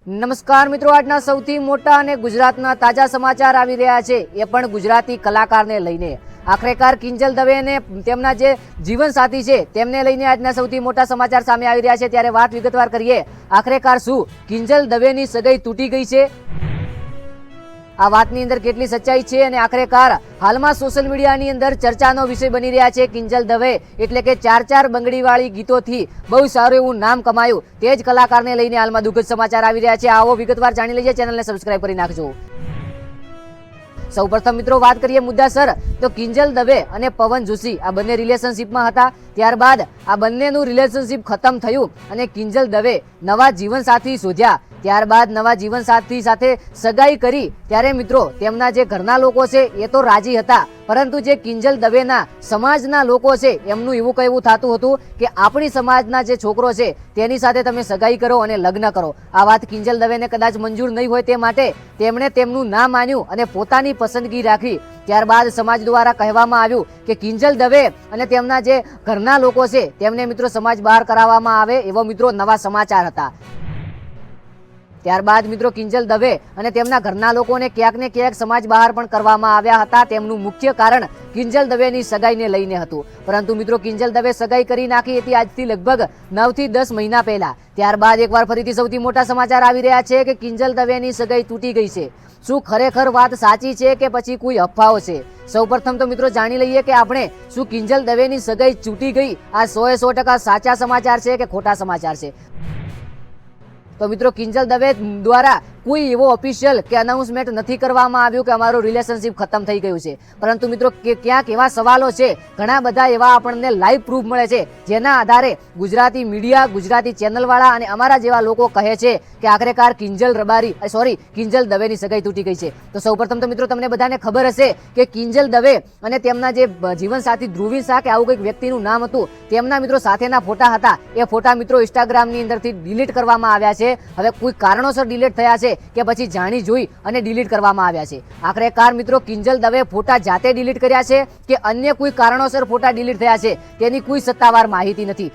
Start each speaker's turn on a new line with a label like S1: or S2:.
S1: નમસ્કાર મિત્રો, આજના સૌથી મોટા અને ગુજરાતના તાજા સમાચાર આવી રહ્યા છે, એ પણ ગુજરાતી કલાકારને લઈને। આખરેકાર કિંજલ દવે અને તેમના જે જીવનસાથી છે તેમને લઈને આજના સૌથી મોટા સમાચાર સામે આવી રહ્યા છે। ત્યારે વાત વિગતવાર કરીએ, આખરેકાર શું કિંજલ દવેની સગાઈ તૂટી ગઈ છે? આ વાતની અંદર કેટલી સચ્ચાઈ છે અને આખરેકાર હાલમાં સોશિયલ મીડિયાની અંદર ચર્ચાનો વિષય બની રહ્યા છે કિંજલ દવે, એટલે કે ચાર બંગડીવાળી ગીતોથી બહુ સારું એવું નામ કમાયું તે જ કલાકારને લઈને હાલમાં દુઃખદ સમાચાર આવી રહ્યા છે। આવો વિગતવાર જાણી લઈએ, ચેનલને સબસ્ક્રાઇબ કરી નાખજો। સૌપ્રથમ મિત્રો વાત કરીએ મુદ્દાસર, તો કિંજલ દવે અને પવન જોશી આ બંને રિલેશનશિપમાં હતા। ત્યારબાદ આ બંનેનું રિલેશનશિપ ખતમ થયું અને કિંજલ દવે નવા જીવનસાથી શોધ્યા। ત્યારબાદ નવા જીવનસાથી સાથે સગાઈ કરી ત્યારે મિત્રો તેમના જે ઘરના લોકો છે એ તો રાજી હતા, પરંતુ જે કિંજલ દવેના સમાજના લોકો છે એમનું એવું કહેવું થતું હતું કે આપણી સમાજના જે છોકરો છે તેની સાથે તમે સગાઈ કરો અને લગ્ન કરો। આ વાત કિંજલ દવેને કદાચ મંજૂર નહીં હોય તે માટે તેમણે તેમનું ના માન્યું અને પોતાની પસંદગી રાખી। ત્યારબાદ સમાજ દ્વારા કહેવામાં આવ્યું કે કિંજલ દવે અને તેમના જે ઘરના લોકો છે તેમને મિત્રો સમાજ બહાર કરાવવામાં આવે, એવો મિત્રો નવા સમાચાર હતા। ત્યારબાદ મિત્રો કિંજલ દવે અને તેમના ઘરના લોકોને ક્યાંક ને ક્યાંક સમાજ બહાર પણ કરવામાં આવ્યા હતા। તેમનું મુખ્ય કારણ કિંજલ દવેની સગાઈને લઈને હતું, પરંતુ મિત્રો કિંજલ દવે સગાઈ કરી નાખી હતી આજથી લગભગ 9 થી 10 મહિના પહેલા। ત્યારબાદ એકવાર ફરીથી સૌથી મોટા સમાચાર આવી રહ્યા છે કે કિંજલ દવેની સગાઈ તૂટી ગઈ છે। શું ખરેખર વાત સાચી છે કે પછી કોઈ અફવાઓ છે? સૌપ્રથમ તો મિત્રો જાણી લઈએ કે આપણે શું કિંજલ દવેની સગાઈ તૂટી ગઈ આ 100% સાચા સમાચાર છે કે ખોટા સમાચાર છે? તો મિત્રો કિંજલ દવે દ્વારા કોઈ એવો ઓફિશિયલ કે અનાઉન્સમેન્ટ નથી કરવામાં આવ્યું કે અમારું રિલેશનશિપ ખતમ થઈ ગયું છે, પરંતુ મિત્રો ક્યાંક એવા સવાલો છે, ઘણા બધા એવા આપણને લાઈવ પ્રૂફ મળે છે જેના આધારે ગુજરાતી મીડિયા, ગુજરાતી ચેનલવાળા અને અમારા જેવા લોકો કહે છે કે આખરેકાર કિંજલ દવેની સગાઈ તૂટી ગઈ છે। તો સૌપ્રથમ તો મિત્રો તમને બધાને ખબર હશે કે કિંજલ દવે અને તેમના જે જીવનસાથી ધ્રુવી શાહ કે આવું કંઈક વ્યક્તિનું નામ હતું, તેમના મિત્રો સાથેના ફોટા હતા, એ ફોટા મિત્રો ઇન્સ્ટાગ્રામની અંદરથી ડિલીટ કરવામાં આવ્યા છે। હવે કોઈ કારણોસર ડિલીટ થયા છે કે પછી જાણી જોઈ અને ડિલીટ કરવામાં આવ્યા છે? આખરેકાર મિત્રો કિંજલ દવે ફોટા જાતે ડિલીટ કર્યા છે કે અન્ય કોઈ કારણોસર ફોટા ડિલીટ થયા છે તેની કોઈ સત્તાવાર માહિતી નથી।